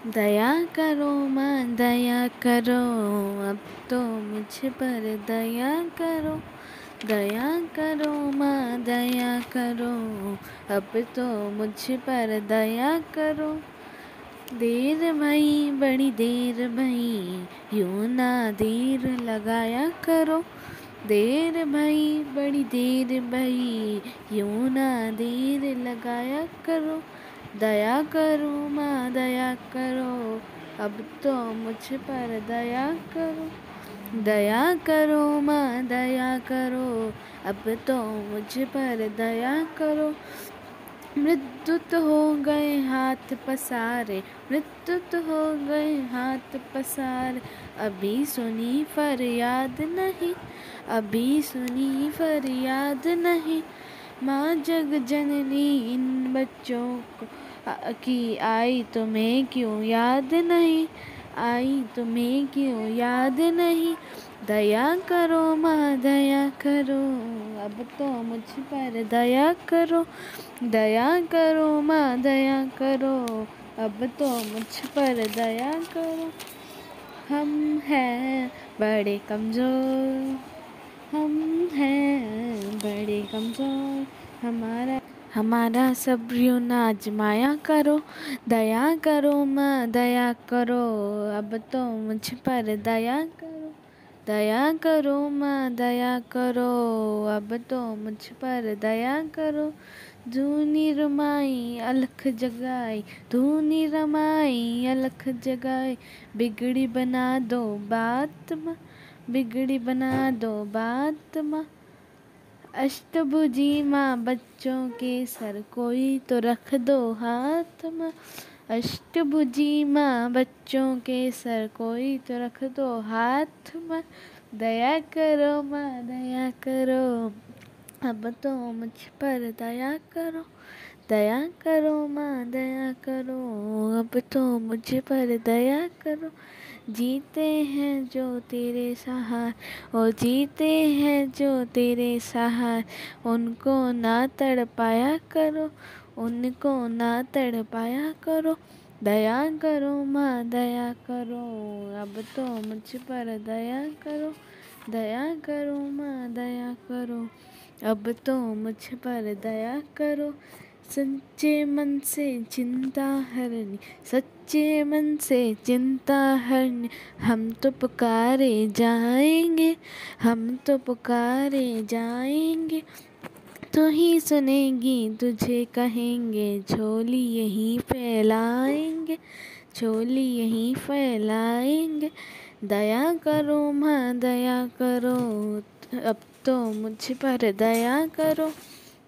दया करो माँ दया करो, अब तो मुझ पर दया करो। दया करो माँ दया करो, अब तो मुझ पर दया करो। देर भई बड़ी देर भई, यूँ ना देर लगाया करो। देर भई बड़ी देर भई, यूँ ना देर लगाया करो। दया करो माँ दया करो, अब तो मुझ पर दया करो। दया करो माँ दया करो, अब तो मुझ पर दया करो। मृत्युत हो गए हाथ पसारे, मृत्युत हो गए हाथ पसारे। अभी सुनी फरियाद नहीं, अभी सुनी फरियाद नहीं। माँ जग जननी इन बच्चों को की आई तुम्हें क्यों याद नहीं, आई तुम्हें क्यों याद नहीं। दया करो माँ दया करो, अब तो मुझ पर दया करो। दया करो माँ दया करो, अब तो मुझ पर दया करो। हम हैं बड़े कमज़ोर, हम हैं बड़े कमज़ोर, हमारा सब्र यूँ ना आजमाया करो। दया करो माँ दया करो, अब तो मुझ पर दया करो। दया करो माँ दया करो, अब तो मुझ पर दया करो। धूनी रमाई अलख जगाई, धूनी रमाई अलख जगाई। बिगड़ी बना दो बात माँ, बिगड़ी बना दो बात माँ। अष्टभुजी माँ बच्चों के सर कोई तो रख दो हाथ माँ। अष्टभुजी माँ बच्चों के सर कोई तो रख दो हाथ माँ। दया करो माँ दया करो, अब तो मुझ पर दया करो। दया करो माँ दया करो, अब तो मुझ पर दया करो। जीते हैं जो तेरे सहार, ओ जीते हैं जो तेरे सहार। उनको ना तड़पाया करो, उनको ना तड़पाया करो। दया करो माँ दया करो, अब तो मुझ पर दया करो। दया करो माँ दया करो, अब तो मुझ पर दया करो। सच्चे मन से चिंता हरनी, सच्चे मन से चिंता हरनी। हम तो पुकारे जाएंगे, हम तो पुकारे जाएंगे। तू ही सुनेगी तुझे कहेंगे, झोली यहीं फैलाएंगे, झोली यहीं फैलाएंगे। दया करो माँ दया करो, अब तो मुझ पर दया करो।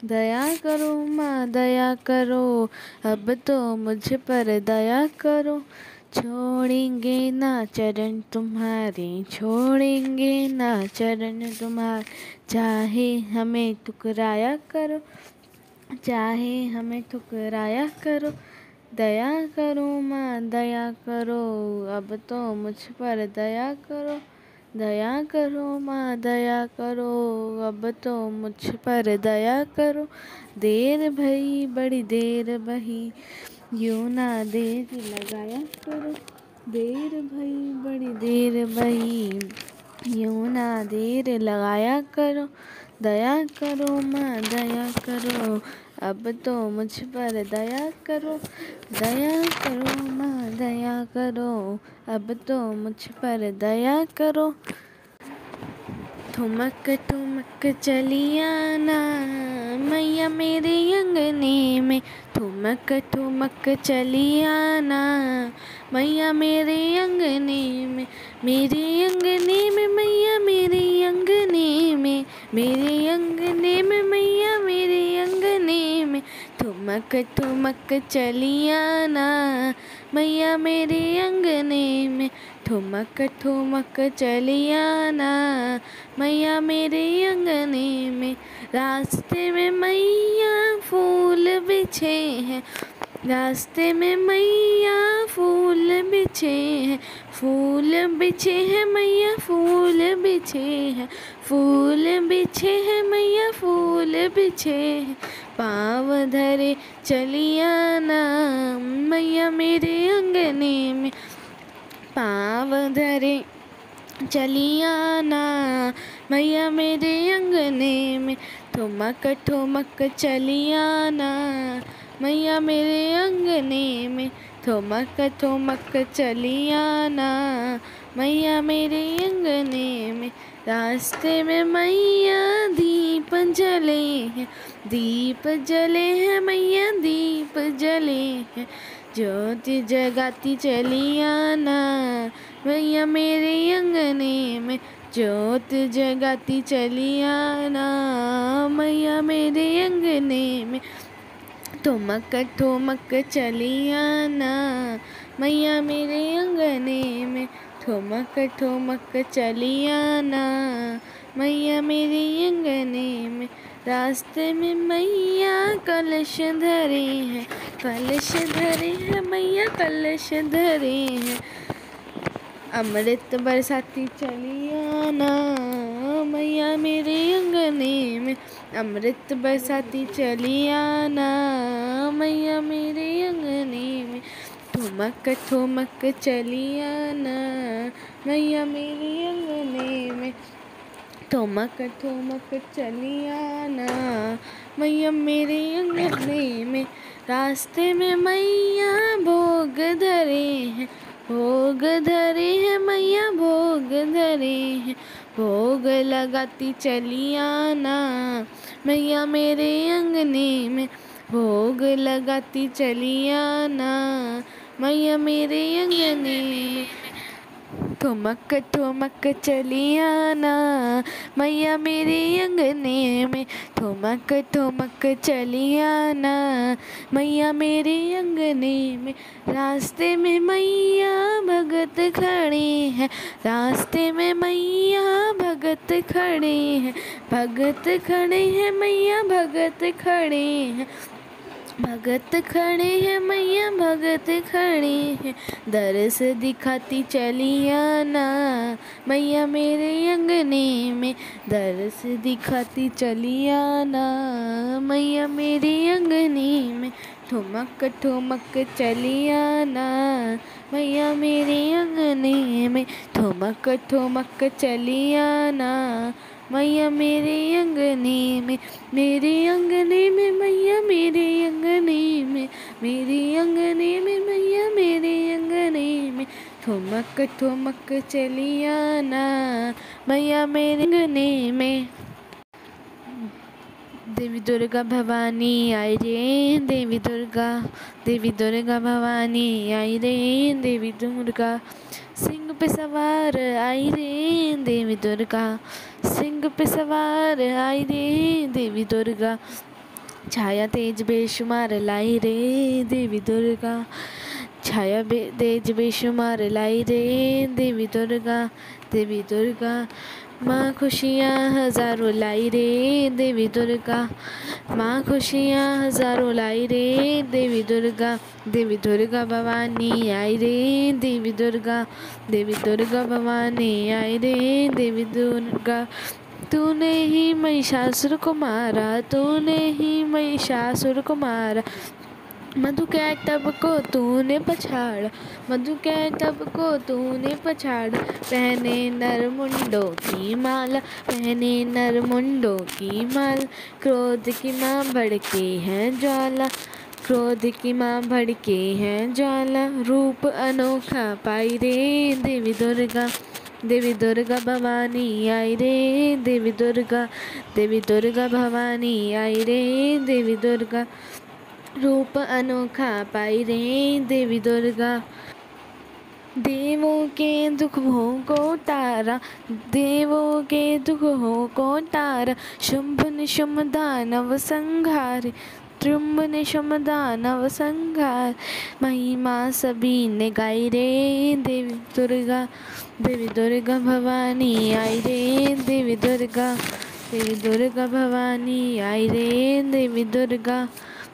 दया करो माँ दया करो, अब तो मुझ पर दया करो। छोड़ेंगे ना चरण तुम्हारे, छोड़ेंगे ना चरण तुम्हारे। चाहे हमें ठुकराया करो, चाहे हमें ठुकराया करो। दया करो माँ दया करो, अब तो मुझ पर दया करो। दया करो माँ दया करो, अब तो मुझ पर दया करो। देर भई बड़ी देर बही, यूँ ना देर लगाया करो। देर भई बड़ी देर बही, यूँ ना देर लगाया करो। दया करो माँ दया करो, अब तो मुझ पर दया करो। दया करो माँ दया करो, अब तो मुझ पर दया करो। ठुमक ठुमक चली आना मैया मेरे अंगने में, ठुमक ठुमक चली आना मैया मेरे अंगने में। मेरे अंगने में मैया मेरे अंगने में, मेरे अंगने में मैया मेरे अंगने में। ठुमक ठुमक चली आना मैया मेरे अंगने में, ठुमक ठुमक चली आना मैया मेरे अंगने में। रास्ते में मैया फूल बिछे हैं, रास्ते में मैया फूल बिछे हैं। फूल बिछे हैं मैया फूल बिछे हैं, फूल बिछे हैं मैया फूल बिछे हैं। पाँव धरे चली आना मैया मेरे अंगने अंगने में पाँव धरे चली आना, मैया मेरे अंगने में ठुमक ठुमक चली आना, मैया मेरे अंगने में ठुमक ठुमक चली आना, मैया मेरे अंगने में। रास्ते में मैया दीप जले हैं, दीप जले हैं मैया दीप जले हैं, ज्योति जगाती चली आना, मैया मेरे अंगने में ज्योत जगाती चली आना, मैया मेरे अंगने में ठुमक ठुमक चली आना, मैया मेरे अंगने में ठुमक ठुमक चली आना, मैया मेरे अंगने में। रास्ते में मैया कलश धरे हैं, कलश धरे हैं मैया कलश धरे हैं, अमृत बरसाती चली आना, मैया मेरे अंगने में अमृत बरसाती चली आना, मैया मेरे अंगने में ठुमक ठुमक चली आना, मैया मेरे अंगने में ठुमक ठुमक चली आना, मैया मेरे अंगने में। रास्ते में मैया भोग धरे हैं, भोग धरे हैं मैया भोग धरे हैं, भोग लगाती चली आना, मैया मेरे अंगने में भोग लगाती चली आना, मैया मेरे अंगने में ठुमक ठुमक चली आना, मैया मेरे अंगने में ठुमक ठुमक चली आना, मैया मेरे अंगने में। रास्ते में मैया भगत खड़े हैं, रास्ते में मैया भगत खड़े हैं, भगत खड़े हैं मैया भगत खड़े हैं, भगत खड़े हैं मैया भगत खड़े हैं, दरस दिखाती चली आना, मैया मेरे अंगने में दरस दिखाती चली आना, मैया मेरे अंगने में ठुमक ठुमक चली आना, मैया मेरे अंगने में ठुमक ठुमक चली आना, मैया मेरे अंगने में, मेरे अंगने में मैया मेरे अंगने में, मेरे अंगने में मैया मेरे अंगने में ठुमक ठुमक चली आना, मैया मेरे अंगने में। देवी दुर्गा भवानी आई रे, देवी दुर्गा भवानी आई रे, देवी दुर्गा सिंह पे सवार आई रे, देवी दुर्गा सिंह पे सवार आई रे, देवी दुर्गा छाया तेज बेशुमार लाई रे, देवी दुर्गा छाया तेज बेशुमार लाई रे, देवी दुर्गा माँ खुशियाँ हजारों लाई रे, देवी दुर्गा माँ खुशियाँ हजारों लाई रे, देवी दुर्गा भवानी आई रे, देवी दुर्गा भवानी आई रे, देवी दुर्गा तूने ही महिषासुर को मारा, तूने ही महिषासुर को मारा, मधु के तब को तूने पछाड़ा, मधु के तब को तूने पछाड़ा, पहने नर मुंडों की माला, पहने नर मुंडों की माला, क्रोध की माँ भड़के हैं ज्वाला, क्रोध की माँ भड़के हैं ज्वाला, रूप अनोखा पाई रे, देवी दुर्गा भवानी आई रे, देवी दुर्गा भवानी आई रे, देवी दुर्गा रूप अनोखा पाई रे, देवी दुर्गा देवों के दुखों को तारा, देवों के दुखों को तारा, शुंभ निशुंभ दानव संहार, शुंभ निशुंभ दानव संहार, महिमा सभी ने गाई रे, देवी दुर्गा भवानी आई रे, देवी दुर्गा भवानी आई रे,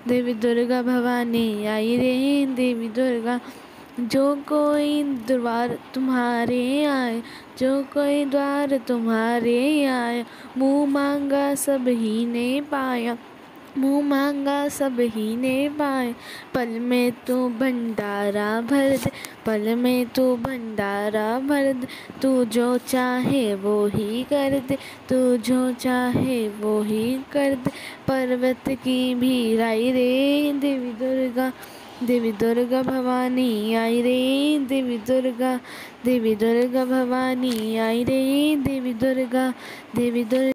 देवी दुर्गा भवानी आई रे, देवी दुर्गा जो कोई द्वार तुम्हारे आए, जो कोई द्वार तुम्हारे आए, मुँह मांगा सब ही ने पाया, मुँह मांगा सब ही ने पाए, पल में तू भंडारा भर दे, पल में तू भंडारा भर दे। तू जो चाहे वो ही कर दे, तू जो चाहे वो ही कर दे। पर्वत की भी आई रे देवी दुर्गा, देवी दुर्गा भवानी आई रे, देवी दुर्गा, देवी दुर्गा भवानी आई रे, देवी दुर्गा, देवी दुर्गा।